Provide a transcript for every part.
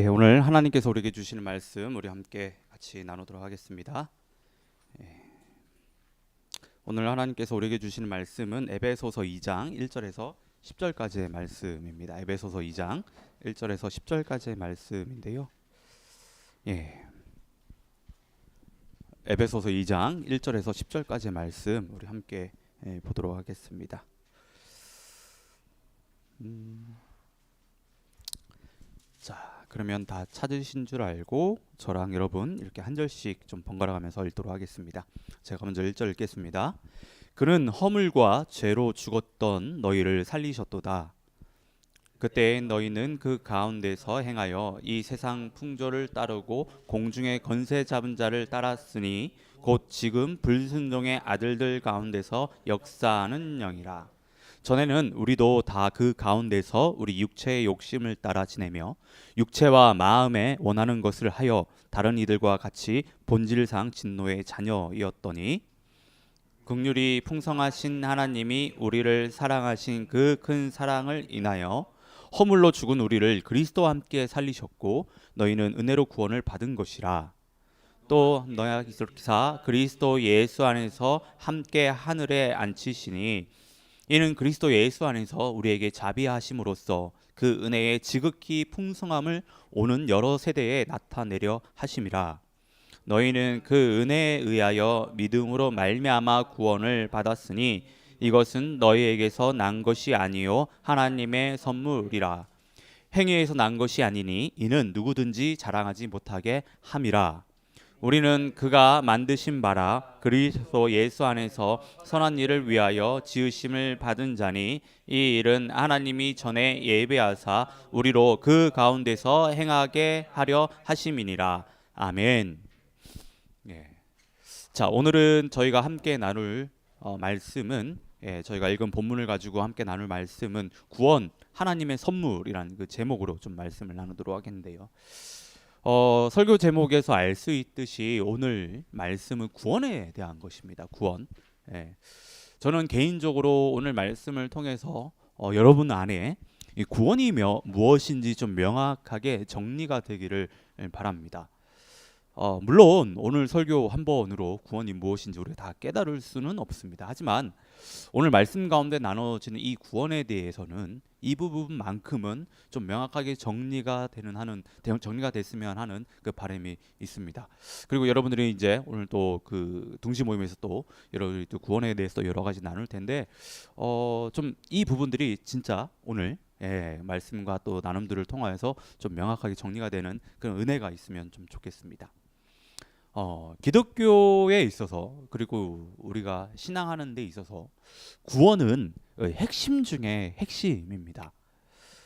오늘 하나님께서 우리에게 주시는 말씀 우리 함께 같이 나누도록 하겠습니다. 오늘 하나님께서 우리에게 주시는 말씀은 에베소서 2장 1절에서 10절까지의 말씀입니다. 에베소서 2장 1절에서 10절까지의 말씀인데요. 에베소서 2장 1절에서 10절까지의 말씀 우리 함께 보도록 하겠습니다. 자, 그러면 다 찾으신 줄 알고 저랑 여러분 이렇게 한 절씩 좀 번갈아 가면서 읽도록 하겠습니다. 제가 먼저 1절 읽겠습니다. 그는 허물과 죄로 죽었던 너희를 살리셨도다. 그때 너희는 그 가운데서 행하여 이 세상 풍조를 따르고 공중의 권세 잡은 자를 따랐으니 곧 지금 불순종의 아들들 가운데서 역사하는 영이라. 전에는 우리도 다 그 가운데서 우리 육체의 욕심을 따라 지내며 육체와 마음에 원하는 것을 하여 다른 이들과 같이 본질상 진노의 자녀이었더니 긍휼이 풍성하신 하나님이 우리를 사랑하신 그 큰 사랑을 인하여 허물로 죽은 우리를 그리스도와 함께 살리셨고 너희는 은혜로 구원을 받은 것이라. 또 너희가 그리스도 예수 안에서 함께 하늘에 앉히시니 이는 그리스도 예수 안에서 우리에게 자비하심으로써 그 은혜의 지극히 풍성함을 오는 여러 세대에 나타내려 하심이라. 너희는 그 은혜에 의하여 믿음으로 말미암아 구원을 받았으니 이것은 너희에게서 난 것이 아니요 하나님의 선물이라. 행위에서 난 것이 아니니 이는 누구든지 자랑하지 못하게 함이라. 우리는 그가 만드신 바라 그리스도 예수 안에서 선한 일을 위하여 지으심을 받은 자니 이 일은 하나님이 전에 예배하사 우리로 그 가운데서 행하게 하려 하심이니라. 아멘. 자, 오늘은 저희가 함께 나눌 말씀은 저희가 읽은 본문을 가지고 함께 나눌 말씀은 구원, 하나님의 선물이라는 그 제목으로 좀 말씀을 나누도록 하겠는데요. 설교 제목에서 알 수 있듯이 오늘 말씀은 구원에 대한 것입니다. 구원. 저는 개인적으로 오늘 말씀을 통해서 여러분 안에 이 구원이 무엇인지 좀 명확하게 정리가 되기를 바랍니다. 물론 오늘 설교 한 번으로 구원이 무엇인지 우리가 다 깨달을 수는 없습니다. 하지만 오늘 말씀 가운데 나눠지는 이 구원에 대해서는 이 부분만큼은 좀 명확하게 정리가 됐으면 하는 그 바람이 있습니다. 그리고 여러분들이 이제 오늘 또 그 둥지 모임에서 또 여러분들이 또 구원에 대해서 여러 가지 나눌 텐데 좀 이 부분들이 진짜 오늘 말씀과 또 나눔들을 통하여서 좀 명확하게 정리가 되는 그런 은혜가 있으면 좀 좋겠습니다. 기독교에 있어서 그리고 우리가 신앙하는 데 있어서 구원은 핵심 중에 핵심입니다.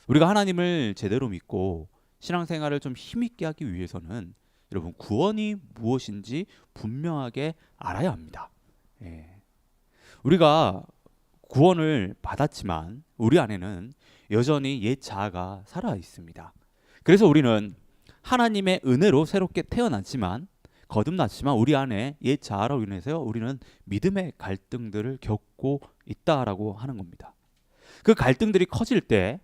우리가 하나님을 제대로 믿고 신앙생활을 좀 힘있게 하기 위해서는 여러분 구원이 무엇인지 분명하게 알아야 합니다. 우리가 구원을 받았지만 우리 안에는 여전히 옛 자아가 살아 있습니다. 그래서 우리는 하나님의 은혜로 새롭게 태어났지만 거듭났지만 우리 안에 옛 자아로 인해서 우리는 믿음의 갈등들을 겪고 있다라고 하는 겁니다. 그 갈등들이 커질 때,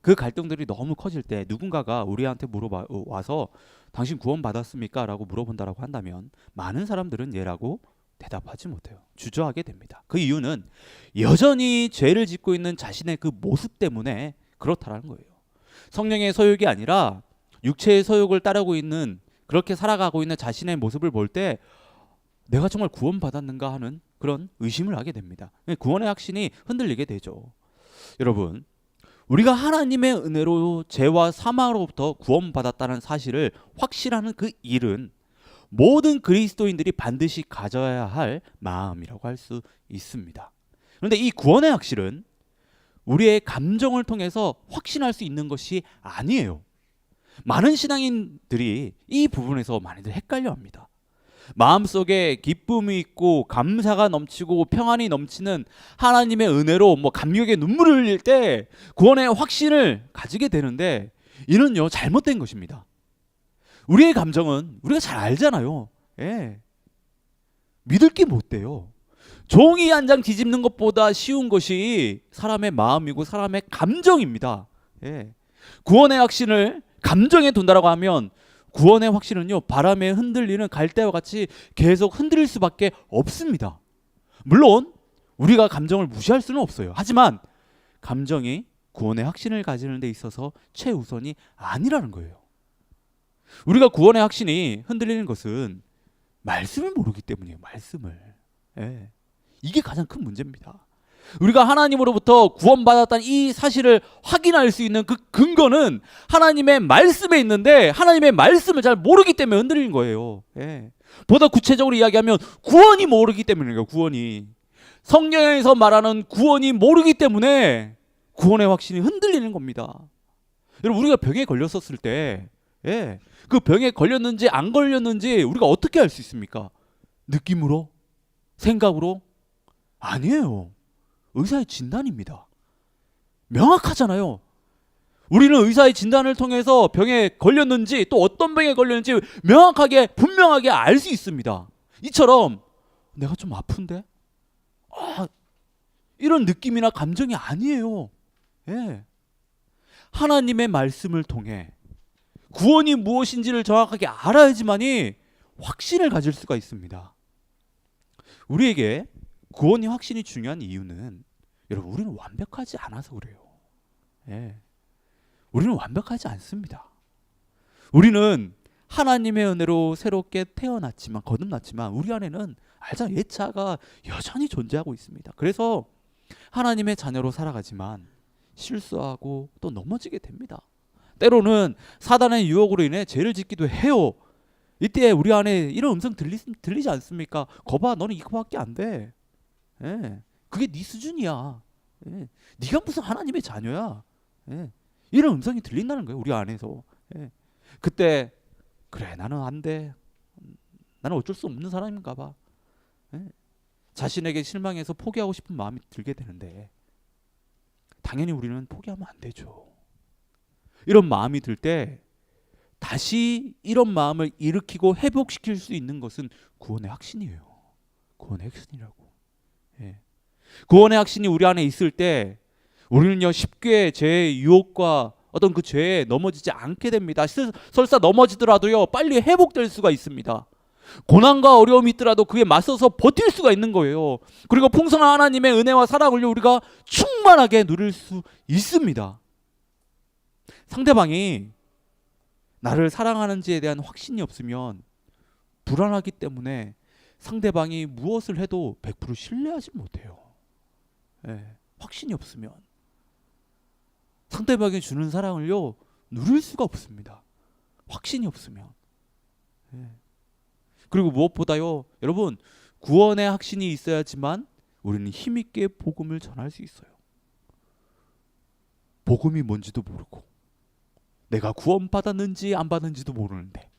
그 갈등들이 너무 커질 때 누군가가 우리한테 와서 당신 구원 받았습니까? 라고 물어본다라고 한다면 많은 사람들은 예라고 대답하지 못해요. 주저하게 됩니다. 그 이유는 여전히 죄를 짓고 있는 자신의 그 모습 때문에 그렇다라는 거예요. 성령의 소욕이 아니라 육체의 소욕을 따르고 있는 그렇게 살아가고 있는 자신의 모습을 볼 때 내가 정말 구원받았는가 하는 그런 의심을 하게 됩니다. 구원의 확신이 흔들리게 되죠. 여러분, 우리가 하나님의 은혜로 죄와 사망으로부터 구원받았다는 사실을 확신하는 그 일은 모든 그리스도인들이 반드시 가져야 할 마음이라고 할 수 있습니다. 그런데 이 구원의 확실은 우리의 감정을 통해서 확신할 수 있는 것이 아니에요. 많은 신앙인들이 이 부분에서 많이들 헷갈려합니다. 마음속에 기쁨이 있고 감사가 넘치고 평안이 넘치는 하나님의 은혜로 감격의 눈물을 흘릴 때 구원의 확신을 가지게 되는데 이는요 잘못된 것입니다. 우리의 감정은 우리가 잘 알잖아요. 믿을 게 못 돼요. 종이 한 장 뒤집는 것보다 쉬운 것이 사람의 마음이고 사람의 감정입니다. 구원의 확신을 감정에 둔다라고 하면 구원의 확신은요, 바람에 흔들리는 갈대와 같이 계속 흔들릴 수밖에 없습니다. 물론 우리가 감정을 무시할 수는 없어요. 하지만 감정이 구원의 확신을 가지는 데 있어서 최우선이 아니라는 거예요. 우리가 구원의 확신이 흔들리는 것은 말씀을 모르기 때문이에요. 말씀을. 예. 이게 가장 큰 문제입니다. 우리가 하나님으로부터 구원받았다는 이 사실을 확인할 수 있는 그 근거는 하나님의 말씀에 있는데 하나님의 말씀을 잘 모르기 때문에 흔들리는 거예요. 예. 보다 구체적으로 이야기하면 구원이 모르기 때문이에요. 구원이. 성경에서 말하는 구원이 모르기 때문에 구원의 확신이 흔들리는 겁니다. 여러분, 우리가 병에 걸렸었을 때 그 병에 걸렸는지 안 걸렸는지 우리가 어떻게 알 수 있습니까? 느낌으로? 생각으로? 아니에요. 의사의 진단입니다. 명확하잖아요. 우리는 의사의 진단을 통해서 병에 걸렸는지 또 어떤 병에 걸렸는지 명확하게 분명하게 알 수 있습니다. 이처럼 내가 좀 아픈데? 이런 느낌이나 감정이 아니에요. 예. 하나님의 말씀을 통해 구원이 무엇인지를 정확하게 알아야지만이 확신을 가질 수가 있습니다. 우리에게 구원의 확신이 중요한 이유는 여러분, 우리는 완벽하지 않아서 그래요. 예. 우리는 완벽하지 않습니다. 우리는 하나님의 은혜로 새롭게 태어났지만, 거듭났지만 우리 안에는 알잖아요. 예차가 여전히 존재하고 있습니다. 그래서 하나님의 자녀로 살아가지만 실수하고 또 넘어지게 됩니다. 때로는 사단의 유혹으로 인해 죄를 짓기도 해요. 이때 우리 안에 이런 음성 들리지 않습니까? 거봐, 너는 이거밖에 안 돼. 예. 그게 네 수준이야. 예. 네가 무슨 하나님의 자녀야. 예. 이런 음성이 들린다는 거예요. 우리 안에서. 예. 그때 그래, 나는 안 돼. 나는 어쩔 수 없는 사람인가 봐. 예. 자신에게 실망해서 포기하고 싶은 마음이 들게 되는데 당연히 우리는 포기하면 안 되죠. 이런 마음이 들 때 다시 이런 마음을 일으키고 회복시킬 수 있는 것은 구원의 확신이에요. 구원의 확신이라고. 예. 구원의 확신이 우리 안에 있을 때 우리는요, 쉽게 죄의 유혹과 어떤 그 죄에 넘어지지 않게 됩니다. 설사 넘어지더라도요, 빨리 회복될 수가 있습니다. 고난과 어려움이 있더라도 그에 맞서서 버틸 수가 있는 거예요. 그리고 풍성한 하나님의 은혜와 사랑을 우리가 충만하게 누릴 수 있습니다. 상대방이 나를 사랑하는지에 대한 확신이 없으면 불안하기 때문에 상대방이 무엇을 해도 100% 신뢰하지 못해요. 예, 확신이 없으면 상대방이 주는 사랑을요, 누릴 수가 없습니다. 확신이 없으면. 예. 그리고 무엇보다요, 여러분, 구원의 확신이 있어야지만 우리는 힘있게 복음을 전할 수 있어요. 복음이 뭔지도 모르고 내가 구원받았는지 안 받았는지도 모르는데,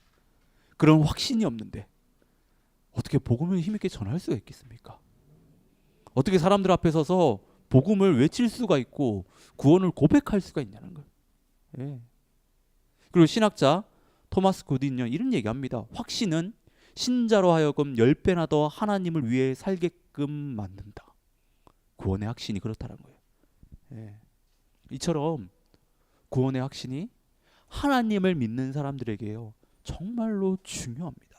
그런 확신이 없는데 어떻게 복음을 힘있게 전할 수가 있겠습니까? 어떻게 사람들 앞에 서서 복음을 외칠 수가 있고 구원을 고백할 수가 있냐는 거예요. 예. 그리고 신학자 토마스 굿은요, 이런 얘기합니다. 확신은 신자로 하여금 10배나 더 하나님을 위해 살게끔 만든다. 구원의 확신이 그렇다는 거예요. 예. 이처럼 구원의 확신이 하나님을 믿는 사람들에게요, 정말로 중요합니다.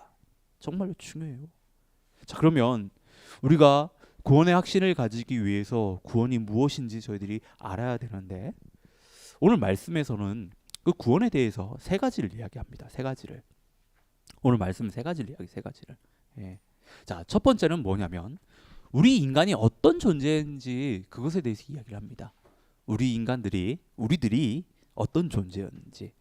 정말로 중요해요. 자, 그러면 우리가 구원의 확신을 가지기 위해서 구원이 무엇인지 저희들이 알아야 되는데, 오늘 말씀에서는 그 구원에 대해서 세 가지를 이야기합니다. 세 가지를. 오늘 말씀 세 가지를 이야기, 세 가지를. 예. 자, 첫 번째는 뭐냐면 우리 인간이 어떤 존재인지 그것에 대해서 이야기를 합니다. 우리들이 어떤 존재였는지.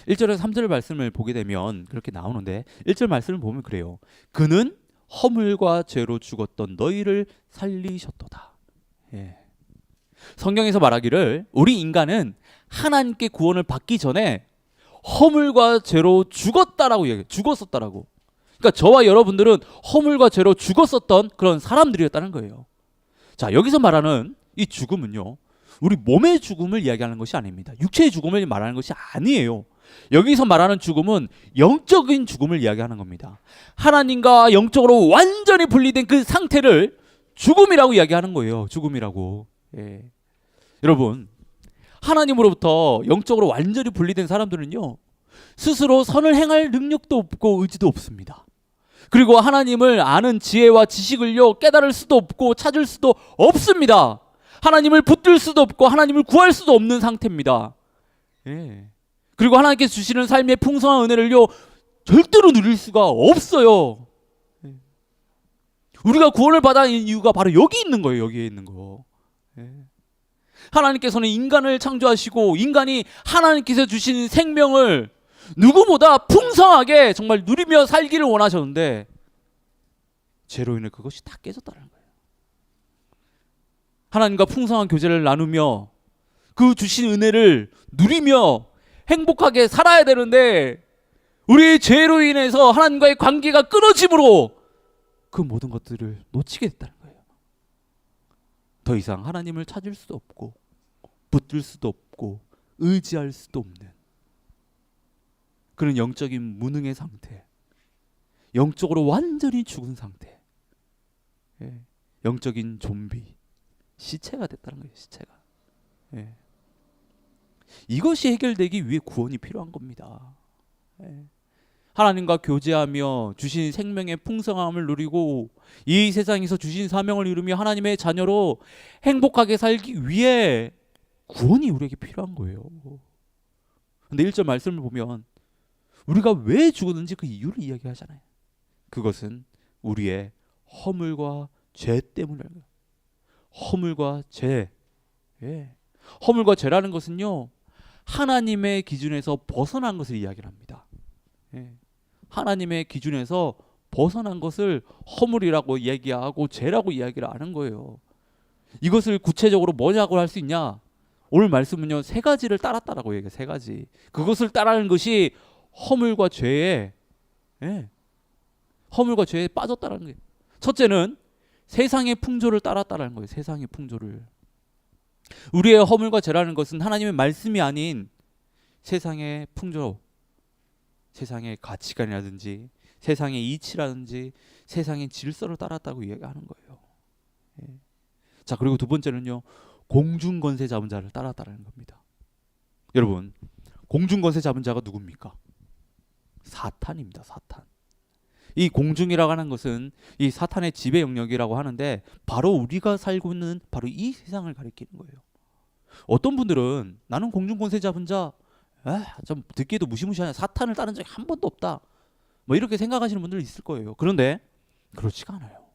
1절에서 3절 말씀을 보게 되면 그렇게 나오는데, 1절 말씀을 보면 그래요. 그는 허물과 죄로 죽었던 너희를 살리셨도다. 예. 성경에서 말하기를 우리 인간은 하나님께 구원을 받기 전에 허물과 죄로 죽었다라고 얘기해요. 죽었었다라고. 그러니까 저와 여러분들은 허물과 죄로 죽었었던 그런 사람들이었다는 거예요. 자, 여기서 말하는 이 죽음은요, 우리 몸의 죽음을 이야기하는 것이 아닙니다. 육체의 죽음을 말하는 것이 아니에요. 여기서 말하는 죽음은 영적인 죽음을 이야기하는 겁니다. 하나님과 영적으로 완전히 분리된 그 상태를 죽음이라고 이야기하는 거예요. 죽음이라고. 예. 여러분, 하나님으로부터 영적으로 완전히 분리된 사람들은요, 스스로 선을 행할 능력도 없고 의지도 없습니다. 그리고 하나님을 아는 지혜와 지식을요 깨달을 수도 없고 찾을 수도 없습니다. 하나님을 붙들 수도 없고 하나님을 구할 수도 없는 상태입니다. 예. 그리고 하나님께서 주시는 삶의 풍성한 은혜를요 절대로 누릴 수가 없어요. 예. 우리가 구원을 받아야 하는 이유가 바로 여기 있는 거예요. 여기에 있는 거. 예. 하나님께서는 인간을 창조하시고 인간이 하나님께서 주신 생명을 누구보다 풍성하게 정말 누리며 살기를 원하셨는데 죄로 인해 그것이 다 깨졌다는 거예요. 하나님과 풍성한 교제를 나누며 그 주신 은혜를 누리며 행복하게 살아야 되는데 우리의 죄로 인해서 하나님과의 관계가 끊어짐으로 그 모든 것들을 놓치게 됐다는 거예요. 더 이상 하나님을 찾을 수도 없고 붙들 수도 없고 의지할 수도 없는 그런 영적인 무능의 상태, 영적으로 완전히 죽은 상태, 예. 영적인 좀비, 시체가 됐다는 거예요. 시체가. 예. 이것이 해결되기 위해 구원이 필요한 겁니다. 예. 하나님과 교제하며 주신 생명의 풍성함을 누리고 이 세상에서 주신 사명을 이루며 하나님의 자녀로 행복하게 살기 위해 구원이 우리에게 필요한 거예요. 근데 1절 말씀을 보면 우리가 왜 죽었는지 그 이유를 이야기하잖아요. 그것은 우리의 허물과 죄 때문이라는 거예요. 허물과 죄. 예. 허물과 죄라는 것은요 하나님의 기준에서 벗어난 것을 이야기를 합니다. 예. 하나님의 기준에서 벗어난 것을 허물이라고 이야기하고 죄라고 이야기를 하는 거예요. 이것을 구체적으로 뭐냐고 할 수 있냐? 오늘 말씀은요 3가지를 따랐다라고 얘기해요. 3가지. 그것을 따르는 것이 허물과 죄에, 예, 허물과 죄에 빠졌다는 거예요. 첫째는 세상의 풍조를 따랐다는 거예요. 세상의 풍조를. 우리의 허물과 죄라는 것은 하나님의 말씀이 아닌 세상의 풍조, 세상의 가치관이라든지 세상의 이치라든지 세상의 질서를 따랐다고 이야기하는 거예요. 예. 자, 그리고 두 번째는요 공중권세 잡은 자를 따랐다는 겁니다. 여러분, 공중권세 잡은 자가 누굽니까? 사탄입니다. 사탄. 이 공중이라고 하는 것은 이 사탄의 지배 영역이라고 하는데 바로 우리가 살고 있는 바로 이 세상을 가리키는 거예요. 어떤 분들은 나는 공중권세 잡은 자, 좀 듣기에도 무시무시하냐, 사탄을 따른 적이 한 번도 없다, 뭐 이렇게 생각하시는 분들 있을 거예요. 그런데 그렇지가 않아요.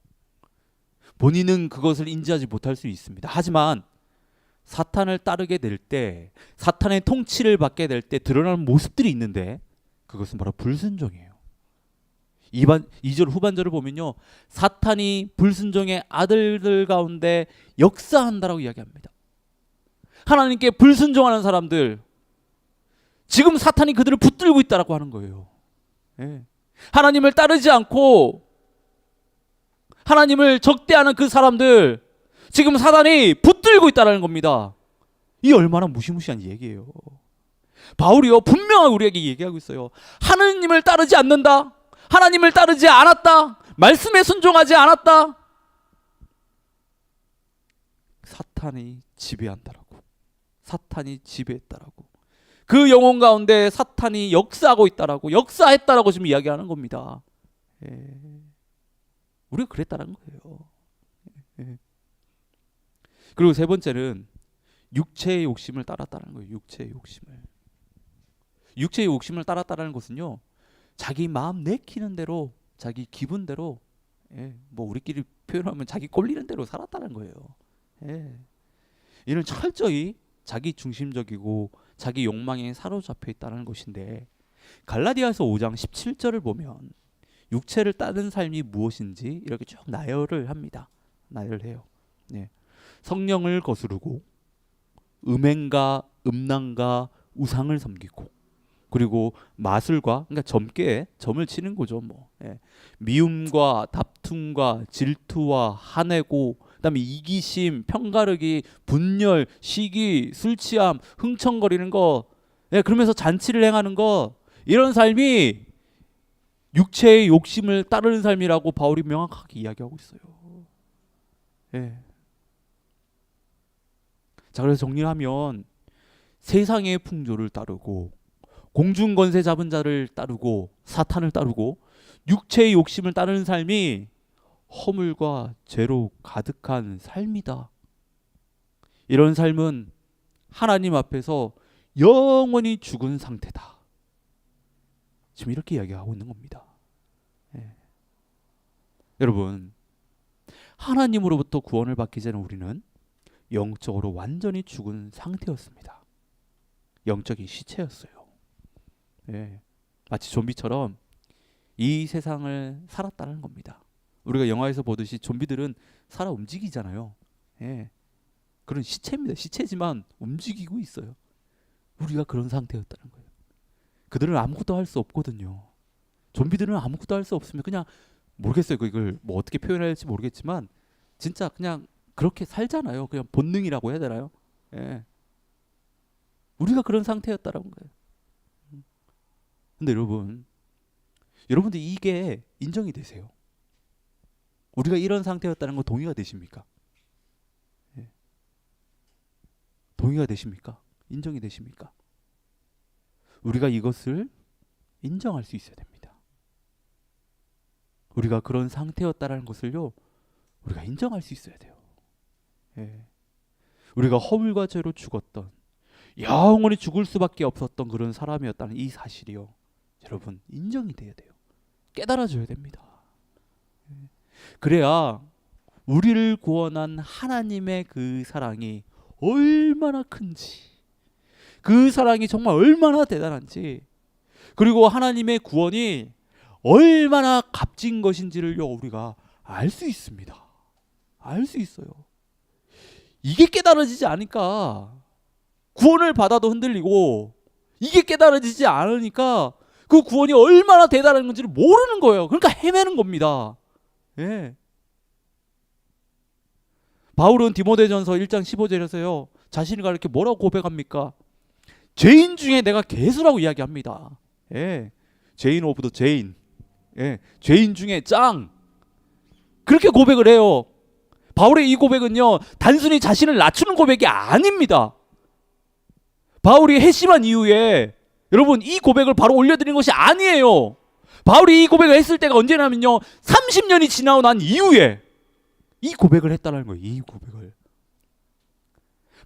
본인은 그것을 인지하지 못할 수 있습니다. 하지만 사탄을 따르게 될 때, 사탄의 통치를 받게 될 때 드러나는 모습들이 있는데 그것은 바로 불순종이에요. 2절 후반절을 보면요 사탄이 불순종의 아들들 가운데 역사한다라고 이야기합니다. 하나님께 불순종하는 사람들, 지금 사탄이 그들을 붙들고 있다라고 하는 거예요. 예. 하나님을 따르지 않고 하나님을 적대하는 그 사람들, 지금 사탄이 붙들고 있다는 겁니다. 이 얼마나 무시무시한 얘기예요. 바울이요 분명하게 우리에게 얘기하고 있어요. 하나님을 따르지 않는다, 하나님을 따르지 않았다, 말씀에 순종하지 않았다, 사탄이 지배한다라고, 사탄이 지배했다라고, 그 영혼 가운데 사탄이 역사하고 있다라고, 역사했다라고 지금 이야기하는 겁니다. 예. 우리가 그랬다는 거예요. 예. 그리고 세 번째는 육체의 욕심을 따랐다는 거예요. 육체의 욕심을. 육체의 욕심을 따랐다는 것은요 자기 마음 내키는 대로, 자기 기분대로, 예, 뭐 우리끼리 표현하면 자기 꼴리는 대로 살았다는 거예요. 예. 이는 철저히 자기 중심적이고 자기 욕망에 사로잡혀 있다는 것인데, 갈라디아서 5장 17절을 보면 육체를 따른 삶이 무엇인지 이렇게 쭉 나열을 합니다. 나열을 해요. 예. 성령을 거스르고 음행과 음란과 우상을 섬기고, 그리고 마술과, 그러니까 점을 치는 거죠. 뭐. 예. 미움과 다툼과 질투와 화내고, 그다음에 이기심, 편가르기, 분열, 시기, 술 취함, 흥청거리는 거, 예, 그러면서 잔치를 행하는 거, 이런 삶이 육체의 욕심을 따르는 삶이라고 바울이 명확하게 이야기하고 있어요. 예. 자, 그래서 정리하면 세상의 풍조를 따르고 공중 권세 잡은 자를 따르고 사탄을 따르고 육체의 욕심을 따르는 삶이 허물과 죄로 가득한 삶이다. 이런 삶은 하나님 앞에서 영원히 죽은 상태다. 지금 이렇게 이야기하고 있는 겁니다. 예. 여러분, 하나님으로부터 구원을 받기 전에 우리는 영적으로 완전히 죽은 상태였습니다. 영적인 시체였어요. 예. 마치 좀비처럼 이 세상을 살았다는 겁니다. 우리가 영화에서 보듯이 좀비들은 살아 움직이잖아요. 예. 그런 시체입니다. 시체지만 움직이고 있어요. 우리가 그런 상태였다는 거예요. 그들은 아무것도 할 수 없거든요. 좀비들은 아무것도 할 수 없으면 그냥 모르겠어요. 이걸 뭐 어떻게 표현해야 할지 모르겠지만 진짜 그냥 그렇게 살잖아요. 그냥 본능이라고 해야 되나요? 예. 우리가 그런 상태였다라는 거예요. 근데 여러분들 이게 인정이 되세요? 우리가 이런 상태였다는 거 동의가 되십니까? 예. 동의가 되십니까? 인정이 되십니까? 우리가 이것을 인정할 수 있어야 됩니다. 우리가 그런 상태였다는 것을요, 우리가 인정할 수 있어야 돼요. 예. 우리가 허물과 죄로 죽었던, 영원히 죽을 수밖에 없었던 그런 사람이었다는 이 사실이요, 여러분 인정이 돼야 돼요. 깨달아져야 됩니다. 예. 그래야 우리를 구원한 하나님의 그 사랑이 얼마나 큰지, 그 사랑이 정말 얼마나 대단한지, 그리고 하나님의 구원이 얼마나 값진 것인지를요, 우리가 알 수 있습니다. 알 수 있어요. 이게 깨달아지지 않으니까 구원을 받아도 흔들리고, 이게 깨달아지지 않으니까 그 구원이 얼마나 대단한 건지를 모르는 거예요. 그러니까 헤매는 겁니다. 예. 바울은 디모데전서 1장 15절에서요, 자신을 가리켜 뭐라고 고백합니까? 죄인 중에 내가 괴수라고 이야기합니다. 예. 죄인 오브 더 죄인. 예. 죄인 중에 짱. 그렇게 고백을 해요. 바울의 이 고백은요, 단순히 자신을 낮추는 고백이 아닙니다. 바울이 회심한 이후에 여러분 이 고백을 바로 올려드린 것이 아니에요. 바울이 이 고백을 했을 때가 언제냐면요, 30년이 지나고 난 이후에 이 고백을 했다는 거예요. 이 고백을.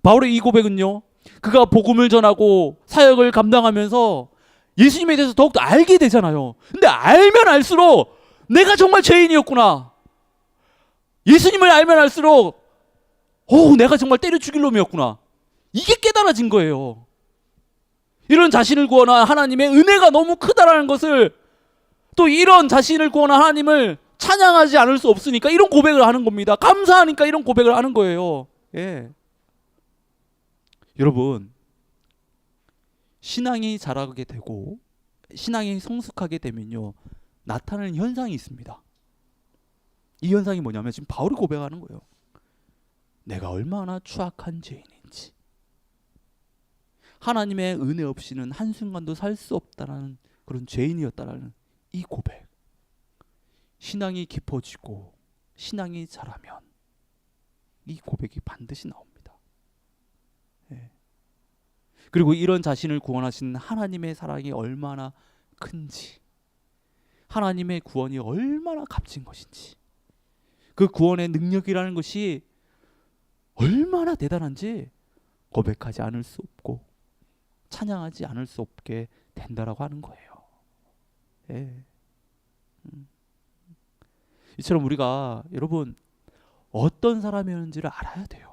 바울의 이 고백은요, 그가 복음을 전하고 사역을 감당하면서 예수님에 대해서 더욱더 알게 되잖아요. 근데 알면 알수록 내가 정말 죄인이었구나. 예수님을 알면 알수록 내가 정말 때려 죽일 놈이었구나. 이게 깨달아진 거예요. 이런 자신을 구원한 하나님의 은혜가 너무 크다라는 것을, 또 이런 자신을 구원한 하나님을 찬양하지 않을 수 없으니까 이런 고백을 하는 겁니다. 감사하니까 이런 고백을 하는 거예요. 예. 여러분, 신앙이 자라게 되고 신앙이 성숙하게 되면요, 나타나는 현상이 있습니다. 이 현상이 뭐냐면 지금 바울이 고백하는 거예요. 내가 얼마나 추악한 죄인인지, 하나님의 은혜 없이는 한순간도 살 수 없다라는 그런 죄인이었다라는 이 고백. 신앙이 깊어지고 신앙이 자라면 이 고백이 반드시 나옵니다. 예. 그리고 이런 자신을 구원하신 하나님의 사랑이 얼마나 큰지, 하나님의 구원이 얼마나 값진 것인지, 그 구원의 능력이라는 것이 얼마나 대단한지 고백하지 않을 수 없고 찬양하지 않을 수 없게 된다라고 하는 거예요. 예. 이처럼 우리가 여러분 어떤 사람이었는지를 알아야 돼요.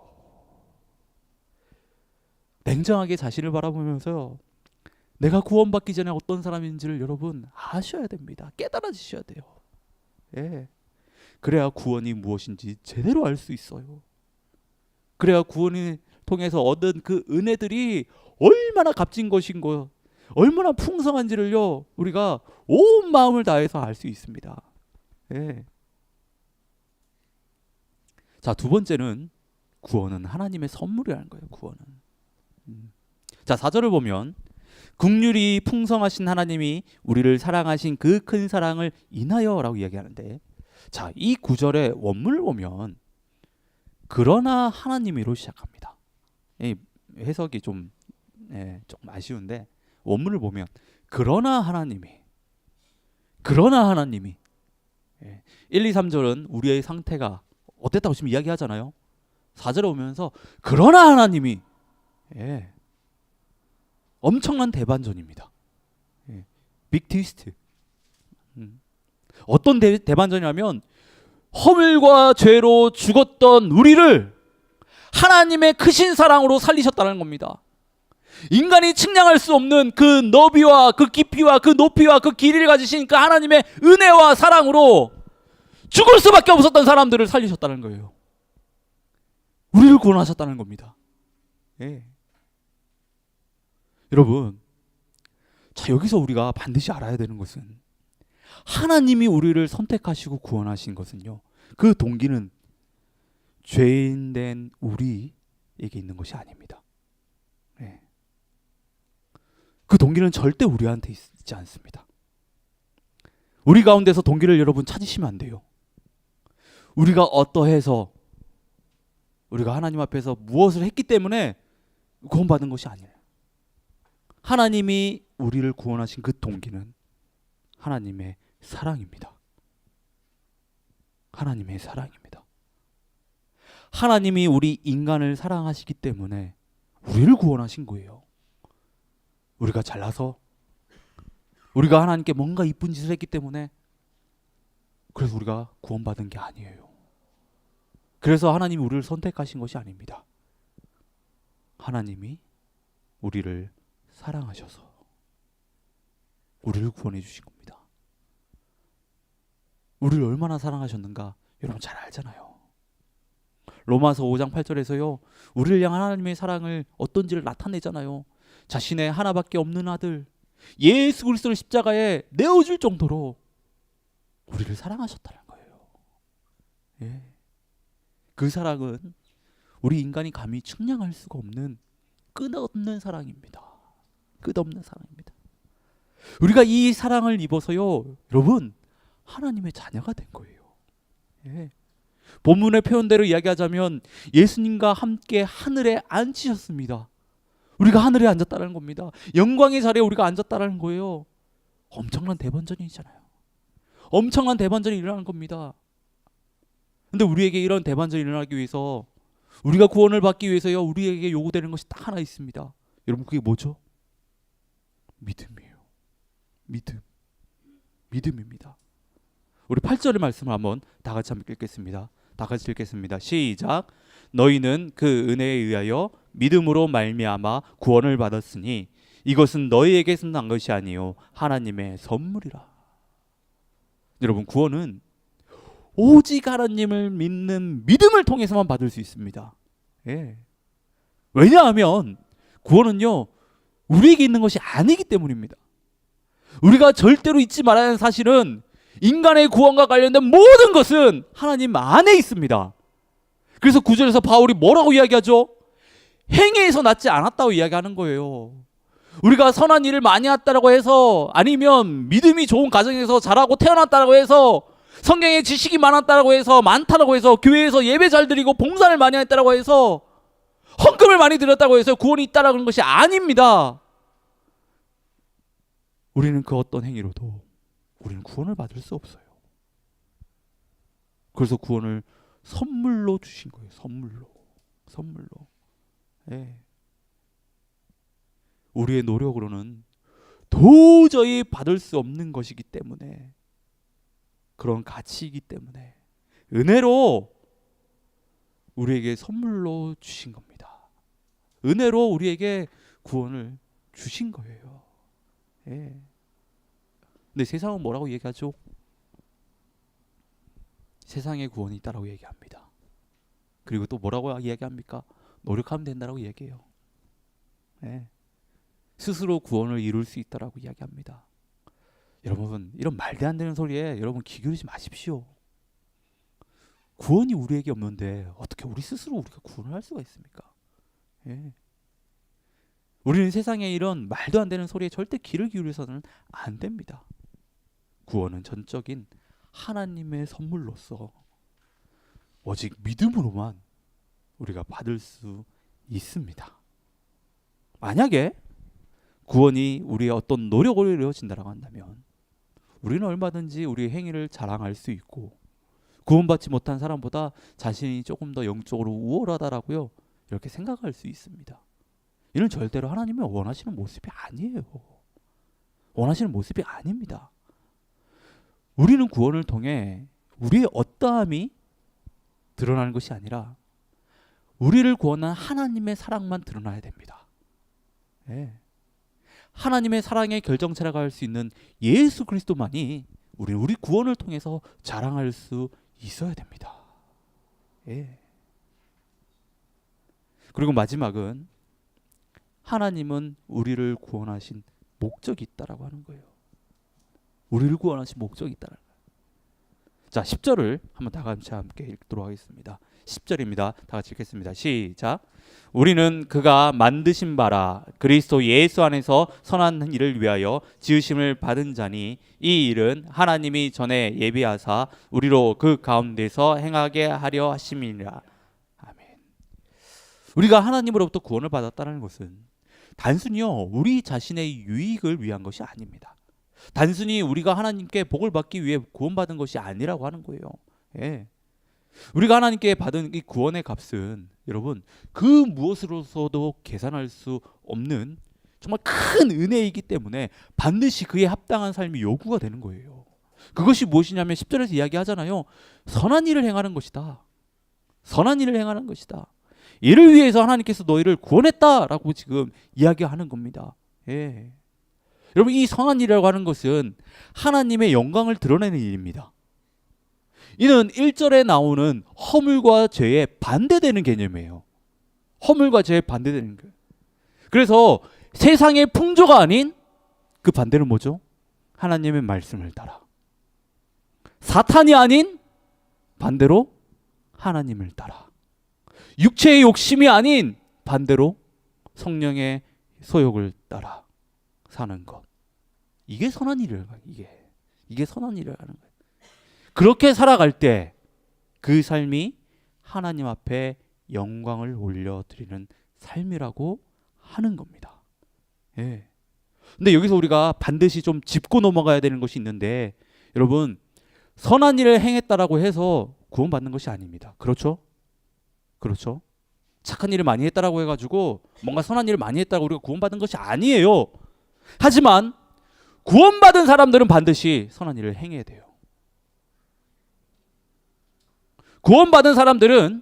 냉정하게 자신을 바라보면서요, 내가 구원받기 전에 어떤 사람인지를 여러분 아셔야 됩니다. 깨달아지셔야 돼요. 예. 그래야 구원이 무엇인지 제대로 알 수 있어요. 그래야 구원을 통해서 얻은 그 은혜들이 얼마나 값진 것인고 얼마나 풍성한지를요, 우리가 온 마음을 다해서 알 수 있습니다. 예. 자, 두 번째는 구원은 하나님의 선물이라는 거예요. 구원은. 자, 4절을 보면 긍휼이 풍성하신 하나님이 우리를 사랑하신 그 큰 사랑을 인하여라고 이야기하는데, 자, 이 구절의 원문을 보면 그러나 하나님이로 시작합니다. 이 해석이 좀 조금 아쉬운데 원문을 보면 그러나 하나님이 1, 2, 3절은 우리의 상태가 어땠다고 지금 이야기하잖아요. 4절에 오면서 그러나 하나님이 엄청난 대반전입니다. 빅 트위스트. 어떤 대반전이냐면 허물과 죄로 죽었던 우리를 하나님의 크신 사랑으로 살리셨다는 겁니다. 인간이 측량할 수 없는 그 너비와 그 깊이와 그 높이와 그 길이를 가지신 그 하나님의 은혜와 사랑으로 죽을 수밖에 없었던 사람들을 살리셨다는 거예요. 우리를 구원하셨다는 겁니다. 여러분, 자, 여기서 우리가 반드시 알아야 되는 것은 하나님이 우리를 선택하시고 구원하신 것은요, 그 동기는 죄인된 우리에게 있는 것이 아닙니다. 그 동기는 절대 우리한테 있지 않습니다. 우리 가운데서 동기를 여러분 찾으시면 안 돼요. 우리가 어떠해서 우리가 하나님 앞에서 무엇을 했기 때문에 구원받은 것이 아니에요. 하나님이 우리를 구원하신 그 동기는 하나님의 사랑입니다. 하나님의 사랑입니다. 하나님이 우리 인간을 사랑하시기 때문에 우리를 구원하신 거예요. 우리가 잘나서 우리가 하나님께 뭔가 이쁜 짓을 했기 때문에 그래서 우리가 구원받은 게 아니에요. 그래서 하나님이 우리를 선택하신 것이 아닙니다. 하나님이 우리를 사랑하셔서 우리를 구원해 주신 겁니다. 우리를 얼마나 사랑하셨는가 여러분 잘 알잖아요. 로마서 5장 8절에서요. 우리를 향한 하나님의 사랑을 어떤지를 나타내잖아요. 자신의 하나밖에 없는 아들 예수 그리스도를 십자가에 내어줄 정도로 우리를 사랑하셨다는 거예요. 그 사랑은 우리 인간이 감히 측량할 수가 없는 끝없는 사랑입니다. 끝없는 사랑입니다. 우리가 이 사랑을 입어서요, 여러분 하나님의 자녀가 된 거예요. 본문의 표현대로 이야기하자면 예수님과 함께 하늘에 앉히셨습니다. 우리가 하늘에 앉았다는 겁니다. 영광의 자리에 우리가 앉았다는 거예요. 엄청난 대반전이잖아요. 엄청난 대반전이 일어나는 겁니다. 근데 우리에게 이런 대반전이 일어나기 위해서 우리가 구원을 받기 위해서요, 우리에게 요구되는 것이 딱 하나 있습니다. 여러분 그게 뭐죠? 믿음이에요. 믿음입니다. 우리 8절의 말씀을 한번 다 같이 한번 읽겠습니다. 다 같이 읽겠습니다. 시작. 너희는 그 은혜에 의하여 믿음으로 말미암아 구원을 받았으니 이것은 너희에게서 난 것이 아니요 하나님의 선물이라. 여러분 구원은 오직 하나님을 믿는 믿음을 통해서만 받을 수 있습니다. 왜냐하면 구원은요 우리에게 있는 것이 아니기 때문입니다. 우리가 절대로 잊지 말아야 하는 사실은 인간의 구원과 관련된 모든 것은 하나님 안에 있습니다. 그래서 9절에서 바울이 뭐라고 이야기하죠? 행위에서 낫지 않았다고 이야기하는 거예요. 우리가 선한 일을 많이 했다고 해서, 아니면 믿음이 좋은 가정에서 자라고 태어났다고 해서, 성경에 지식이 많았다고 해서, 많다고 해서, 교회에서 예배 잘 드리고 봉사를 많이 했다고 해서, 헌금을 많이 드렸다고 해서 구원이 있다라는 것이 아닙니다. 우리는 그 어떤 행위로도 우리는 구원을 받을 수 없어요. 그래서 구원을 선물로 주신 거예요. 선물로. 우리의 노력으로는 도저히 받을 수 없는 것이기 때문에, 그런 가치이기 때문에 은혜로 우리에게 선물로 주신 겁니다. 은혜로 우리에게 구원을 주신 거예요. 근데 세상은 뭐라고 얘기하죠? 세상에 구원이 있다라고 얘기합니다. 그리고 또 뭐라고 이야기합니까? 노력하면 된다라고 얘기해요. 스스로 구원을 이룰 수 있다라고 이야기합니다. 여러분 이런 말도 안 되는 소리에 여러분 귀 기울이지 마십시오. 구원이 우리에게 없는데 어떻게 우리 스스로 우리가 구원을 할 수가 있습니까? 우리는 세상에 이런 말도 안 되는 소리에 절대 귀를 기울여서는 안 됩니다. 구원은 전적인 하나님의 선물로서 오직 믿음으로만 우리가 받을 수 있습니다. 만약에 구원이 우리의 어떤 노력으로 이루어진다고 한다면 우리는 얼마든지 우리의 행위를 자랑할 수 있고 구원받지 못한 사람보다 자신이 조금 더 영적으로 우월하다라고요 이렇게 생각할 수 있습니다. 이는 절대로 하나님이 원하시는 모습이 아니에요. 원하시는 모습이 아닙니다. 우리는 구원을 통해 우리의 어떠함이 드러나는 것이 아니라 우리를 구원한 하나님의 사랑만 드러나야 됩니다. 예. 하나님의 사랑의 결정체라고 할 수 있는 예수 그리스도만이 우리 구원을 통해서 자랑할 수 있어야 됩니다. 예. 그리고 마지막은 하나님은 우리를 구원하신 목적이 있다라고 하는 거예요. 우리를 구원하신 목적이 있다라는 거예요. 자, 10절을 한번 다 같이 함께 읽도록 하겠습니다. 10절입니다. 다 같이 읽겠습니다. 시작. 우리는 그가 만드신 바라 그리스도 예수 안에서 선한 일을 위하여 지으심을 받은 자니 이 일은 하나님이 전에 예비하사 우리로 그 가운데서 행하게 하려 하심이니라. 아멘. 우리가 하나님으로부터 구원을 받았다는 것은 단순히요 우리 자신의 유익을 위한 것이 아닙니다. 단순히 우리가 하나님께 복을 받기 위해 구원받은 것이 아니라고 하는 거예요. 예. 우리가 하나님께 받은 이 구원의 값은 여러분 그 무엇으로서도 계산할 수 없는 정말 큰 은혜이기 때문에 반드시 그에 합당한 삶이 요구가 되는 거예요. 그것이 무엇이냐면 10절에서 이야기하잖아요. 선한 일을 행하는 것이다. 선한 일을 행하는 것이다. 이를 위해서 하나님께서 너희를 구원했다라고 지금 이야기하는 겁니다. 예. 여러분 이 선한 일이라고 하는 것은 하나님의 영광을 드러내는 일입니다. 이는 1절에 나오는 허물과 죄에 반대되는 개념이에요. 허물과 죄에 반대되는 거예요. 그래서 세상의 풍조가 아닌 그 반대는 뭐죠? 하나님의 말씀을 따라. 사탄이 아닌 반대로 하나님을 따라. 육체의 욕심이 아닌 반대로 성령의 소욕을 따라 사는 것. 이게 선한 일이라는 거예요. 이게 선한 일이라는 거예요. 그렇게 살아갈 때 그 삶이 하나님 앞에 영광을 올려드리는 삶이라고 하는 겁니다. 예. 근데 여기서 우리가 반드시 좀 짚고 넘어가야 되는 것이 있는데 여러분 선한 일을 행했다라고 해서 구원받는 것이 아닙니다. 그렇죠? 그렇죠? 착한 일을 많이 했다라고 해가지고 뭔가 선한 일을 많이 했다고 우리가 구원받은 것이 아니에요. 하지만 구원받은 사람들은 반드시 선한 일을 행해야 돼요. 구원받은 사람들은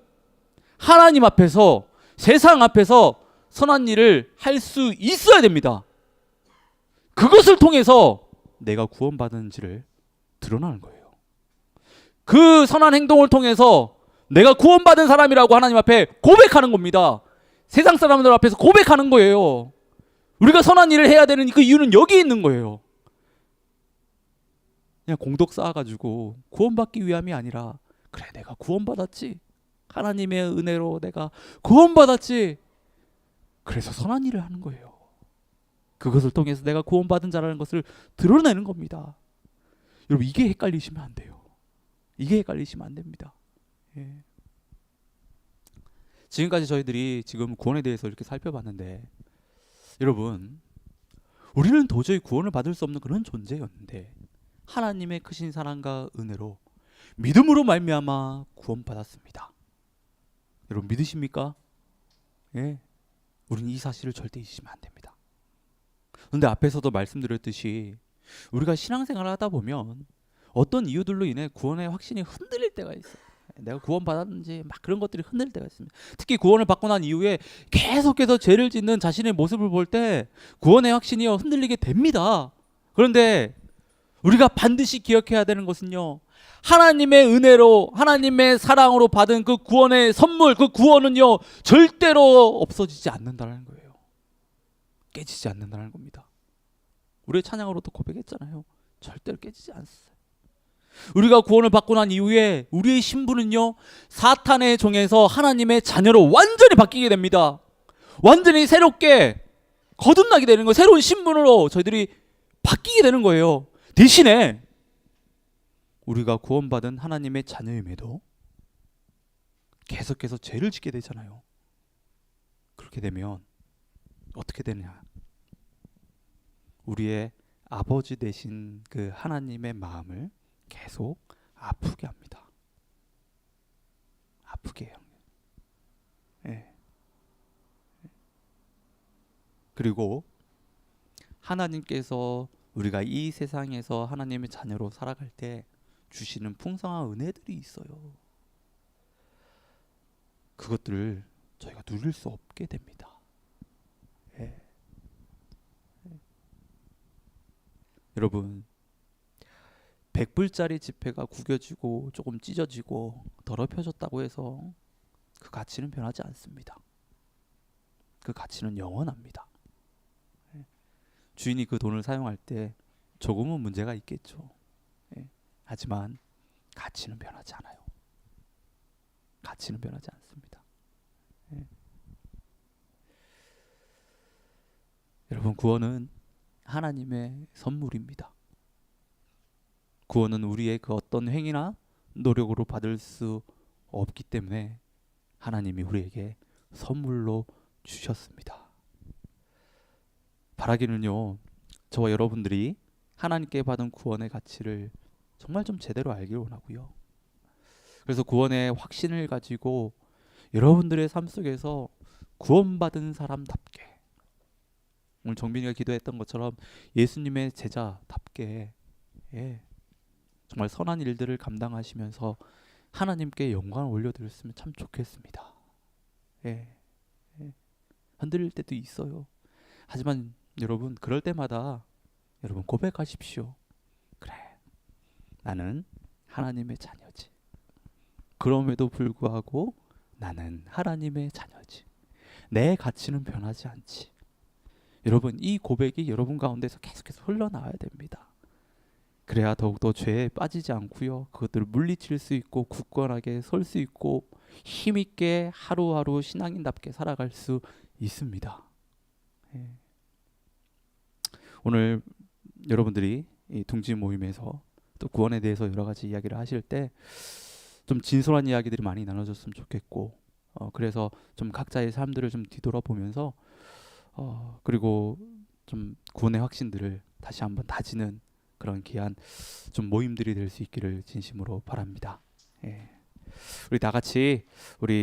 하나님 앞에서 세상 앞에서 선한 일을 할 수 있어야 됩니다. 그것을 통해서 내가 구원받은지를 드러나는 거예요. 그 선한 행동을 통해서 내가 구원받은 사람이라고 하나님 앞에 고백하는 겁니다. 세상 사람들 앞에서 고백하는 거예요. 우리가 선한 일을 해야 되는 그 이유는 여기 있는 거예요. 그냥 공덕 쌓아가지고 구원받기 위함이 아니라 그래 내가 구원받았지. 하나님의 은혜로 내가 구원받았지. 그래서 선한 일을 하는 거예요. 그것을 통해서 내가 구원받은 자라는 것을 드러내는 겁니다. 여러분 이게 헷갈리시면 안 돼요. 이게 헷갈리시면 안 됩니다. 예. 지금까지 저희들이 지금 구원에 대해서 이렇게 살펴봤는데 여러분 우리는 도저히 구원을 받을 수 없는 그런 존재였는데 하나님의 크신 사랑과 은혜로 믿음으로 말미암아 구원받았습니다. 여러분 믿으십니까? 예. 우리는 이 사실을 절대 잊으시면 안 됩니다. 그런데 앞에서도 말씀드렸듯이 우리가 신앙생활을 하다 보면 어떤 이유들로 인해 구원의 확신이 흔들릴 때가 있어요. 내가 구원받았는지 막 그런 것들이 흔들릴 때가 있습니다. 특히 구원을 받고 난 이후에 계속해서 죄를 짓는 자신의 모습을 볼 때 구원의 확신이 흔들리게 됩니다. 그런데 우리가 반드시 기억해야 되는 것은요. 하나님의 은혜로 하나님의 사랑으로 받은 그 구원의 선물 그 구원은요. 절대로 없어지지 않는다는 거예요. 깨지지 않는다는 겁니다. 우리의 찬양으로도 고백했잖아요. 절대로 깨지지 않았어요. 우리가 구원을 받고 난 이후에 우리의 신분은요. 사탄의 종에서 하나님의 자녀로 완전히 바뀌게 됩니다. 완전히 새롭게 거듭나게 되는 거예요. 새로운 신분으로 저희들이 바뀌게 되는 거예요. 대신에 우리가 구원받은 하나님의 자녀임에도 계속해서 죄를 짓게 되잖아요. 그렇게 되면 어떻게 되느냐? 우리의 아버지 되신 그 하나님의 마음을 계속 아프게 합니다. 아프게 해요. 예. 그리고 하나님께서 우리가 이 세상에서 하나님의 자녀로 살아갈 때 주시는 풍성한 은혜들이 있어요. 그것들을 저희가 누릴 수 없게 됩니다. 예. 여러분, 100불짜리 지폐가 구겨지고 조금 찢어지고 더럽혀졌다고 해서 그 가치는 변하지 않습니다. 그 가치는 영원합니다. 예. 주인이 그 돈을 사용할 때 조금은 문제가 있겠죠. 예. 하지만 가치는 변하지 않아요. 가치는 변하지 않습니다. 예. 여러분, 구원은 하나님의 선물입니다. 구원은 우리의 그 어떤 행위나 노력으로 받을 수 없기 때문에 하나님이 우리에게 선물로 주셨습니다. 바라기는요, 저와 여러분들이 하나님께 받은 구원의 가치를 정말 좀 제대로 알기를 원하고요. 그래서 구원의 확신을 가지고 여러분들의 삶 속에서 구원받은 사람답게, 오늘 정빈이가 기도했던 것처럼 예수님의 제자답게, 예, 정말 선한 일들을 감당하시면서 하나님께 영광을 올려드렸으면 참 좋겠습니다. 예, 예. 흔들릴 때도 있어요. 하지만 여러분, 그럴 때마다 여러분 고백하십시오. 그래, 나는 하나님의 자녀지. 그럼에도 불구하고 나는 하나님의 자녀지. 내 가치는 변하지 않지. 여러분, 이 고백이 여러분 가운데서 계속해서 흘러나와야 됩니다. 그래야 더욱더 죄에 빠지지 않고요, 그것들을 물리칠 수 있고 굳건하게 설 수 있고 힘있게 하루하루 신앙인답게 살아갈 수 있습니다. 예. 오늘 여러분들이 이 둥지 모임에서 또 구원에 대해서 여러 가지 이야기를 하실 때 좀 진솔한 이야기들이 많이 나눠졌으면 좋겠고, 그래서 좀 각자의 삶들을 좀 뒤돌아보면서 그리고 좀 구원의 확신들을 다시 한번 다지는 그런 귀한 좀 모임들이 될 수 있기를 진심으로 바랍니다. 예. 우리 다 같이 우리